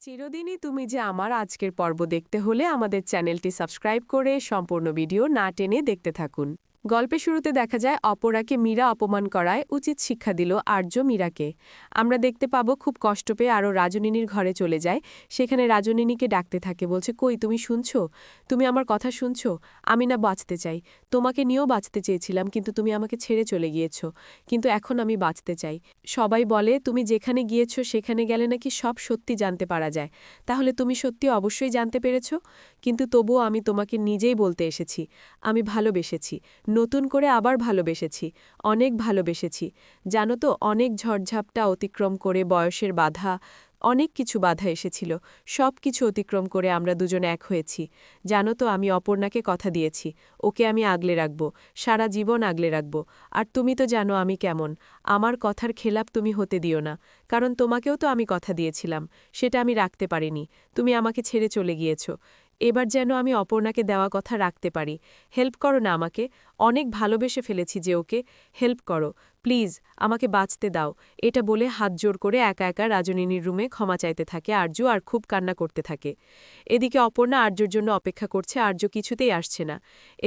চিরদিনই তুমি যে আমার আজকের পর্ব দেখতে হলে আমাদের চ্যানেলটি সাবস্ক্রাইব করে সম্পূর্ণ ভিডিও না টেনে দেখতে থাকুন। গল্পের শুরুতে দেখা যায় অপরাকে মীরা অপমান করায় উচিত শিক্ষা দিল আর্য মীরাকে। আমরা দেখতে পাবো খুব কষ্ট পেয়ে আরও রাজনীনির ঘরে চলে যায়। সেখানে রাজনীনিকে ডাকতে থাকে, বলছে, কই তুমি শুনছো? তুমি আমার কথা শুনছো? আমি না বাঁচতে চাই, তোমাকে নিয়েও বাঁচতে চেয়েছিলাম, কিন্তু তুমি আমাকে ছেড়ে চলে গিয়েছো। কিন্তু এখন আমি বাঁচতে চাই। সবাই বলে তুমি যেখানে গিয়েছো সেখানে গেলে নাকি সব সত্যি জানতে পারা যায়। তাহলে তুমি সত্যি অবশ্যই জানতে পেরেছ। কিন্তু তবুও আমি তোমাকে নিজেই বলতে এসেছি, আমি ভালোবেসেছি, নতুন করে আবার ভালোবেসেছি, অনেক ভালোবেসেছি। জানো তো, অনেক ঝড়ঝাপটা অতিক্রম করে, বয়সের বাধা, অনেক কিছু বাধা এসেছিল, সব কিছু অতিক্রম করে আমরা দুজন এক হয়েছি। জানো তো, আমি অপর্ণাকে কথা দিয়েছি, ওকে আমি আগলে রাখব, সারা জীবন আগলে রাখব। আর তুমি তো জানো আমি কেমন, আমার কথার খেলাপ তুমি হতে দিও না। কারণ তোমাকেও তো আমি কথা দিয়েছিলাম, সেটা আমি রাখতে পারিনি, তুমি আমাকে ছেড়ে চলে গিয়েছ। এবার যেন আমি অপর্ণাকে দেওয়া কথা রাখতে পারি। হেল্প করো না আমাকে, অনেক ভালোবেসে ফেলেছি যে ওকে, হেল্প করো প্লিজ, আমাকে বাঁচতে দাও। এটা বলে হাত জোর করে একা একা রাজনীনির রুমে ক্ষমা চাইতে থাকে আর্য, আর খুব কান্না করতে থাকে। এদিকে অপর্ণা আর্যর জন্য অপেক্ষা করছে, আর্য কিছুতেই আসছে না।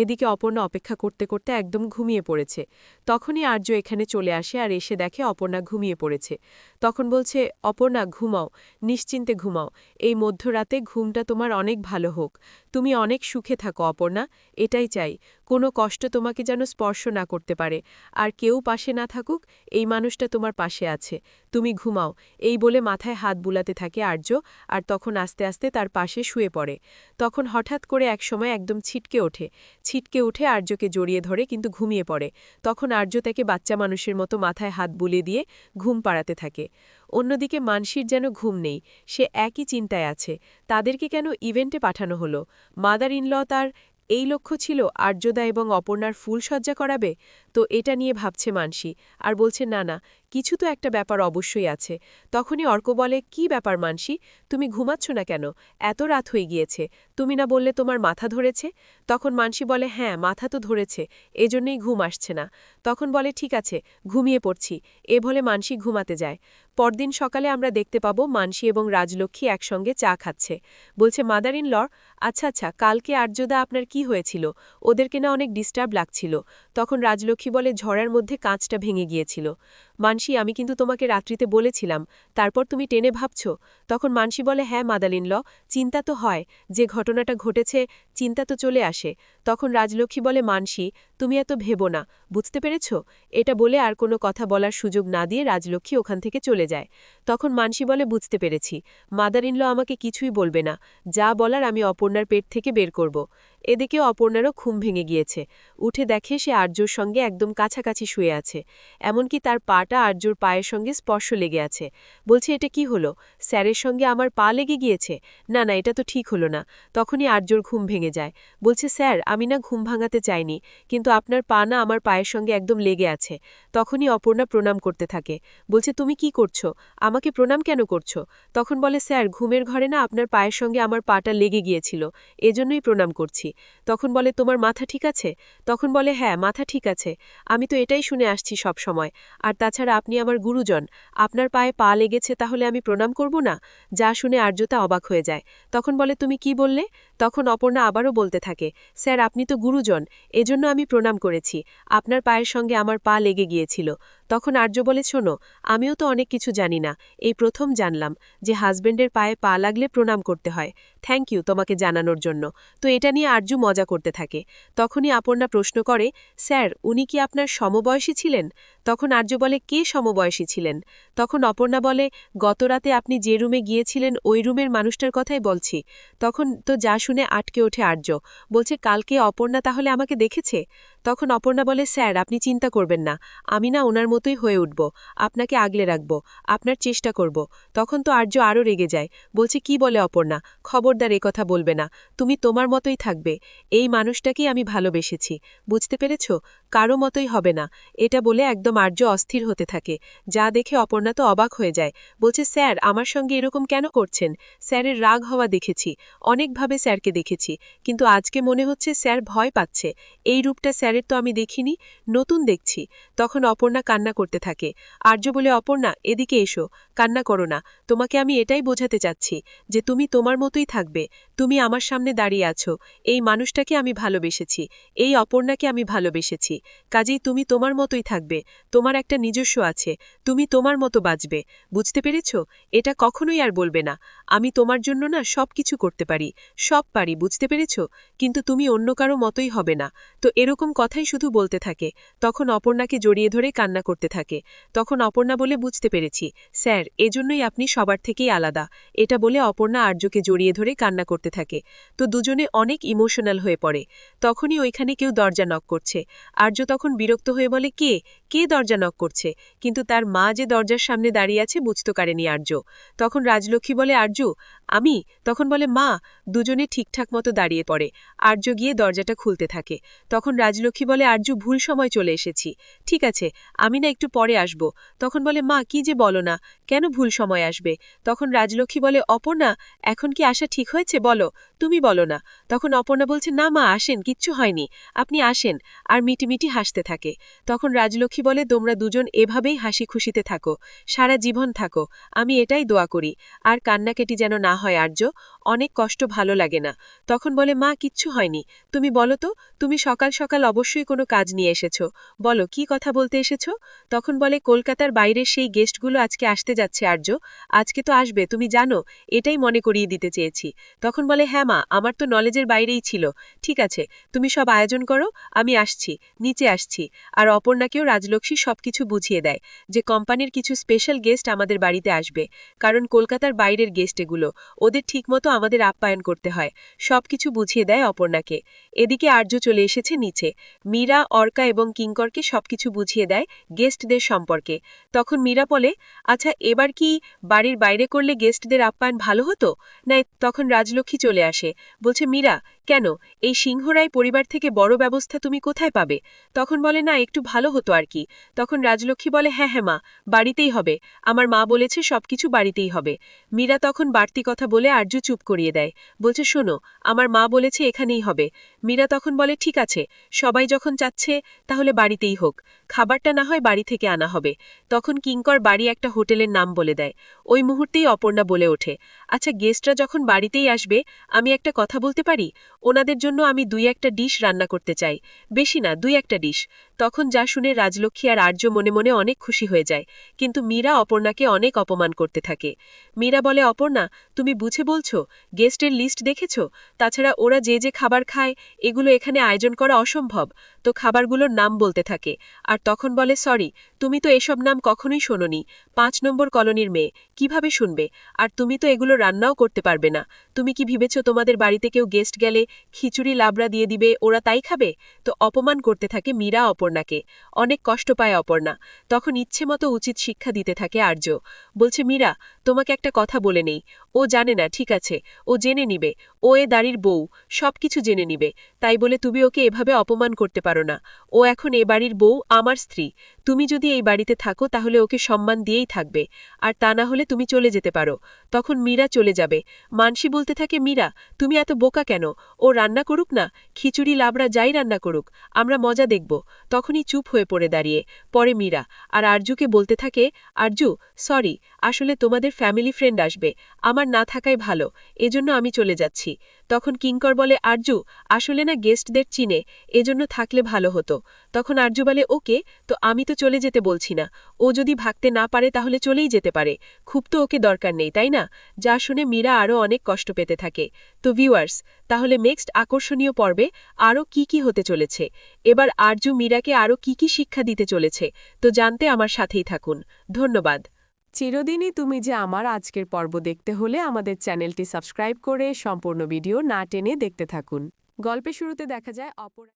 এদিকে অপর্ণা অপেক্ষা করতে করতে একদম ঘুমিয়ে পড়েছে। তখনই আর্য এখানে চলে আসে আর এসে দেখে অপর্ণা ঘুমিয়ে পড়েছে। তখন বলছে, অপর্ণা ঘুমাও, নিশ্চিন্তে ঘুমাও, এই মধ্যরাতে ঘুমটা তোমার অনেক ভালো হোক, তুমি অনেক সুখে থাকো অপর্ণা, এটাই চাই। কোনো কষ্ট তোমাকে যেন স্পর্শ না করতে পারে, আর কেউ পাশে না থাকুক, এই মানুষটা তোমার পাশে আছে, তুমি ঘুমাও। এই বলে মাথায় হাত বুলাতে থাকে আর্য, আর তখন আস্তে আস্তে তার পাশে শুয়ে পড়ে। তখন হঠাৎ করে একসময় একদম ছিটকে ওঠে, ছিটকে উঠে আর্যকে জড়িয়ে ধরে, কিন্তু ঘুমিয়ে পড়ে। তখন আর্য তাকে বাচ্চা মানুষের মতো মাথায় হাত বুলিয়ে দিয়ে ঘুম পাড়াতে থাকে। অন্যদিকে মানসীর যেন ঘুম নেই, সে একই চিন্তায় আছে, তাদেরকে কেন ইভেন্টে পাঠানো হলো? মাদার ইনল তার এই লক্ষ্য ছিল আর্যদা এবং অপর্ণার ফুলসজ্জা করাবে? তো এটা নিয়ে ভাবছে মানসী, আর বলছে, না না, কিছু তো একটা ব্যাপার অবশ্যই আছে। তখনই অর্ক বলে, কি ব্যাপার মানসী, তুমি ঘুমাচ্ছ না কেন? এত রাত হয়ে গিয়েছে, তুমি না বললে তোমার মাথা ধরেছে? তখন মানসী বলে, হ্যাঁ মাথা তো ধরেছে, এজন্যই ঘুম আসছে না। তখন বলে, ঠিক আছে, ঘুমিয়ে পড়ছি। এ বলে মানসী ঘুমাতে যায়। পরদিন সকালে আমরা দেখতে পাবো মানসী এবং রাজলক্ষ্মী একসঙ্গে চা খাচ্ছে। বলছে, মাদার ইন ল, আচ্ছা আচ্ছা, কালকে আর্যদা আপনার কি হয়েছিল? ওদেরকে না অনেক ডিস্টার্ব লাগছিল। তখন রাজলক্ষ্মী বলে, ঝড়ের মধ্যে কাঁচটা ভেঙে গিয়েছিল। মানসী, আমি কিন্তু তোমাকে রাত্রিতে বলেছিলাম, তারপর তুমি টেনে ভাবছ? তখন মানসী বলে, হ্যাঁ মাদার ইন ল, চিন্তা তো হয়, যে ঘটনাটা ঘটেছে, চিন্তা তো চলে আসে। তখন রাজলক্ষ্মী বলে, মানসী, তুমি এত ভেবো না, বুঝতে পেরেছ? এটা বলে আর কোনো কথা বলার সুযোগ না দিয়ে রাজলক্ষ্মী ওখান থেকে চলে যায়। তখন মানসী বলে, বুঝতে পেরেছি, মাদার ইন ল আমাকে কিছুই বলবে না, যা বলার আমি অপর্ণার পেট থেকে বের করব। এদিকে অপর্ণারও ঘুম ভেঙে গিয়েছে। উঠে দেখে সে আর্যর সঙ্গে একদম কাছাকাছি শুয়ে আছে, এমনকি তার পাটা আর্যর পায়ের সঙ্গে স্পর্শ লেগে আছে। বলছে, এটা কি হলো? স্যারের সঙ্গে আমার পা লেগে গিয়েছে? না না, এটা তো ঠিক হলো না। তখনই আর্যর ঘুম ভেঙে যায়। বলছে, স্যার আমি না ঘুম ভাঙাতে চাইনি, কিন্তু আপনার পা না আমার পায়ের সঙ্গে একদম লেগে আছে। তখনই অপর্ণা প্রণাম করতে থাকে। বলছে, তুমি কি করছো? আমাকে প্রণাম কেন করছো? তখন বলে, স্যার ঘুমের ঘরে না আপনার পায়ের সঙ্গে আমার পাটা লেগে গিয়েছিল, এজন্যই প্রণাম করছি। তখন বলে, তোমার মাথা ঠিক আছে? তখন বলে, হ্যাঁ মাথা ঠিক আছে, আমি তো এটাই শুনে আসছি সব সময়। আর তাছাড়া আপনি আমার গুরুজন, আপনার পায়ে পা লেগেছে তাহলে আমি প্রণাম করব না? যা শুনে আর্যতা অবাক হয়ে যায়। তখন বলে, তুমি কি বললে? তখন অপর্ণা আবারও বলতে থাকে, স্যার আপনি তো গুরুজন, এজন্য আমি প্রণাম করেছি, আপনার পায়ের সঙ্গে আমার পা লেগে গিয়েছিল। তখন আর্য বলে, শোনো, আমিও তো অনেক কিছু জানি না, এই প্রথম জানলাম যে হাজবেন্ডের পায়ে পা লাগলে প্রণাম করতে হয়। থ্যাংক ইউ তোমাকে জানানোর জন্য। তো এটা নিয়ে আর্য মজা করতে থাকে। তখনই অপর্ণা প্রশ্ন করে, স্যার উনি কি আপনার সমবয়সী ছিলেন? তখন আর্য বলে, কে সমবয়সী ছিলেন? তখন অপর্ণা বলে, গতরাতে আপনি যে রুমে গিয়েছিলেন ওই রুমের মানুষটার কথাই বলছি। তখন তো যা শুনে আটকে ওঠে আর্য, বলছে, কালকে অপর্ণা তাহলে আমাকে দেখেছে? তখন অপর্ণা বলে, স্যার আপনি চিন্তা করবেন না, আমি না ওনার মতোই হয়ে উঠব, আপনাকে আগলে রাখব, আপনার চেষ্টা করব। তখন তো আর্য আরও রেগে যায়, বলছে, কি বলে অপর্ণা, খবরদার এ কথা বলবে না, তুমি তোমার মতোই থাকবে, এই মানুষটাকেই আমি ভালোবেসেছি, বুঝতে পেরেছ, কারো মতোই হবে না। এটা বলে একদম আর্য অস্থির হতে থাকে, যা দেখে অপর্ণা তো অবাক হয়ে যায়। বলছে, স্যার আমার সঙ্গে এরকম কেন করছেন? স্যারের রাগ হওয়া দেখেছি, অনেকভাবে স্যারকে দেখেছি, কিন্তু আজকে মনে হচ্ছে স্যার ভয় পাচ্ছে, এই রূপটা স্যার স্যারের তো আমি দেখিনি, নতুন দেখছি। তখন অপর্ণা কান্না করতে থাকে। আর্য বলে, অপর্ণা এদিকে এসো, কান্না করো না, তোমাকে আমি এটাই বোঝাতে চাচ্ছি যে তুমি তোমার মতোই থাকবে। তুমি আমার সামনে দাঁড়িয়ে আছো, এই মানুষটাকে আমি ভালোবেসেছি, এই অপর্ণাকে আমি ভালোবেসেছি, কাজেই তুমি তোমার মতোই থাকবে, তোমার একটা নিজস্ব আছে, তুমি তোমার মতো বাঁচবে, বুঝতে পেরেছ? এটা কখনোই আর বলবে না, আমি তোমার জন্য না সব কিছু করতে পারি, সব পারি, বুঝতে পেরেছ? কিন্তু তুমি অন্য কারো মতোই হবে না। তো এরকম কথাই শুধু বলতে থাকে। তখন অপর্ণাকে জড়িয়ে ধরে কান্না করতে থাকে। তখন অপর্ণা বলে, বুঝতে পেরেছি স্যার, এজন্যই আপনি সবার থেকেই আলাদা। এটা বলে অপর্ণা আর্যকে জড়িয়ে ধরে কান্না করতে থাকে। তো দুজনে অনেক ইমোশনাল হয়ে পড়ে। তখনই ওইখানে কেউ দরজা নক করছে। আর্য তখন বিরক্ত হয়ে বলে, কে কে দরজা নক করছে? কিন্তু তার মা যে দরজার সামনে দাঁড়িয়ে আছে বুঝতে পারেনি আর্য। তখন রাজলক্ষ্মী বলে, আর্য আমি। তখন বলে, মা। দুজনে ঠিকঠাক মতো দাঁড়িয়ে পড়ে। আর্য গিয়ে দরজাটা খুলতে থাকে। তখন রাজলক্ষ্মী বলে, আর্য ভুল সময় চলে এসেছি, ঠিক আছে আমি না একটু পরে আসব। তখন বলে, মা কি যে বলো না, কেন ভুল সময় আসবে? তখন রাজলক্ষ্মী বলে, অপর্ণা এখন কি আসা ঠিক হয়েছে, বলো, তুমি বলো না। তখন অপর্ণা বলছে, না মা আসেন, কিচ্ছু হয়নি, আপনি আসেন। আর মিটিমিটি হাসতে থাকে। তখন রাজলক্ষ্মী বলে, তোমরা দুজন এভাবেই হাসি খুশিতে থাকো, সারা জীবন থাকো, আমি এটাই দোয়া করি। আর কান্নাকাটি যেন না হয় আর্য, অনেক কষ্ট ভালো লাগে না। তখন বলে, মা কিচ্ছু হয়নি, তুমি বলো তো, তুমি সকাল সকাল অবশ্যই কোনো কাজ নিয়ে এসেছো, বলো কি কথা বলতে এসেছো? তখন বলে, কলকাতার বাইরের সেই গেস্টগুলো আজকে আসতে যাচ্ছে আর্য, আজকে তো আসবে তুমি জানো, এটাই মনে করিয়ে দিতে চেয়েছি। তখন বলে, হ্যাঁ মা, আমার তো নলেজের বাইরেই ছিল, ঠিক আছে তুমি সব আয়োজন করো, আমি আসছি, নিচে আসছি। আর অপর্ণাকেও রাজলক্ষ্মী সবকিছু বুঝিয়ে দেয় যে কোম্পানির কিছু স্পেশাল গেস্ট আমাদের বাড়িতে আসবে, কারণ কলকাতার বাইরের গেস্ট এগুলো, ওদের ঠিকমতো আমাদের আপ্যায়ন করতে হয়, সবকিছু বুঝিয়ে দেয় অপর্ণাকে। এদিকে আর্য চলে এসেছে নিচে। মীরা, অর্কা এবং কিঙ্করকে সবকিছু বুঝিয়ে দেয় গেস্টদের সম্পর্কে। তখন মীরা বলে, আচ্ছা এবার কি বাড়ির বাইরে করলে গেস্টদের আপ্যায়ন ভালো হতো না? তখন রাজলক্ষ্মী চলে আসে, বলছে, মীরা কেন, এই সিংহরায় পরিবার থেকে বড় ব্যবস্থা তুমি কোথায় পাবে? তখন বলে, না একটু ভালো হতো আর কি। তখন রাজলক্ষ্মী বলে, হ্যাঁ হ্যাঁ মা, বাড়িতেই হবে, আমার মা বলেছে সবকিছু বাড়িতেই হবে। মীরা তখন বাড়তি কথা বলে আর্য চুপ করিয়ে দেয়, বলছে, শোনো আমার মা বলেছে এখানেই হবে। মীরা তখন বলে, ঠিক আছে, সবাই যখন চাচ্ছে তাহলে বাড়িতেই হোক, খাবারটা না হয় বাড়ি থেকে আনা হবে। তখন কিঙ্কর বাড়ি একটা হোটেলের নাম বলে দেয়। ওই মুহূর্তেই অপর্ণা বলে ওঠে, আচ্ছা গেস্টরা যখন বাড়িতেই আসবে, আমি একটা কথা বলতে পারি, ওনাদের জন্য আমি 2-1টা ডিশ রান্না করতে চাই, বেশি না 2-1টা ডিশ। তখন যা শুনে রাজলক্ষ্মী আর আর্য মনে মনে অনেক খুশি হয়ে যায়, কিন্তু মীরা অপর্ণাকে অনেক অপমান করতে থাকে। মীরা বলে, অপর্ণা তুমি বুঝে বলছো, গেস্টের লিস্ট দেখেছ, তাছাড়া ওরা যে যে খাবার খায় এগুলো এখানে আয়োজন করা অসম্ভব। তো খাবারগুলোর নাম বলতে থাকে। আর তখন বলে, সরি, তুমি তো এসব নাম কখনোই শোনোনি, 5 নম্বর কলোনির মেয়ে, কিভাবে শুনবে? আর তুমি তো এগুলো রান্নাও করতে পারবে না। তুমি কি ভেবেছ তোমাদের বাড়িতে কেউ গেস্ট গেলে খিচুড়ি লাবড়া দিয়ে দিবে, ওরা তাই খাবে? তো অপমান করতে থাকে মীরা অপর্ণাকে। অনেক কষ্ট পায় অপর্ণা। তখন ইচ্ছে মতো উচিত শিক্ষা দিতে থাকে আর্য। বলছে, মীরা তোমাকে একটা কথা বলে নেই, ও জানে না, ঠিক আছে, ও জেনে নিবে, ও এ দাড়ির বউ, সবকিছু জেনে নিবে, তাই বলে তুমি ওকে এভাবে অপমান করতে পারো না। ও এখন এ বাড়ির বউ, আমার স্ত্রী, তুমি যদি এই বাড়িতে থাকো তাহলে ওকে সম্মান দিয়েই থাকবে, আর তা না হলে তুমি চলে যেতে পারো। তখন মীরা চলে যাবে। মানসী বলতে থাকে, মীরা তুমি এত বোকা কেন, ও রান্না করুক না, খিচুড়ি লাবড়া যাই রান্না করুক, আমরা মজা দেখব। তখনই চুপ হয়ে পড়ে দাঁড়িয়ে পরে মীরা, আর আরজুকে বলতে থাকে, আরজু সরি, আসলে তোমাদের ফ্যামিলি ফ্রেন্ড আসবে, আমার না থাকাই ভালো, এজন্য আমি চলে যাচ্ছি। তখন কিঙ্কর বলে, আরজু আসলে না গেস্টদের চিনে, এজন্য থাকলে ভালো হতো। তখন আরজু বলে, ওকে, তো আমি তো চলে যেতে বলছি না, ও যদি ভাগতে না পারে তাহলে চলেই যেতে পারে, খুব তো ওকে দরকার নেই তাই না? যা শুনে মীরা আরও অনেক কষ্ট পেতে থাকে। তো ভিউয়ার্স, তাহলে নেক্সট আকর্ষণীয় পর্বে আরও কি কি হতে চলেছে, এবার আরজু মীরাকে আরও কি কি শিক্ষা দিতে চলেছে, তো জানতে আমার সাথেই থাকুন। ধন্যবাদ। চিরদিনই তুমি যে আমার আজকের পর্ব দেখতে হলে আমাদের চ্যানেলটি সাবস্ক্রাইব করে সম্পূর্ণ ভিডিও না টেনে দেখতে থাকুন। গল্পের শুরুতে দেখা যায়